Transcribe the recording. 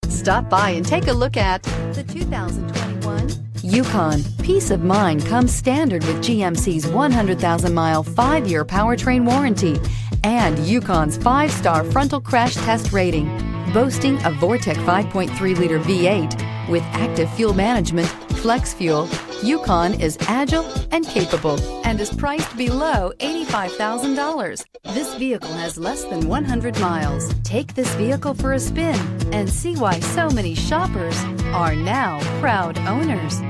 Stop by and take a look at the 2021 Yukon. Peace of mind comes standard with GMC's 100,000-mile, 5-year powertrain warranty and Yukon's 5-star frontal crash test rating. Boasting a Vortec 5.3-liter V8 with active fuel management, flex fuel, Yukon is agile and capable and is priced below $85,000. This vehicle has less than 100 miles. Take this vehicle for a spin and see why so many shoppers are now proud owners.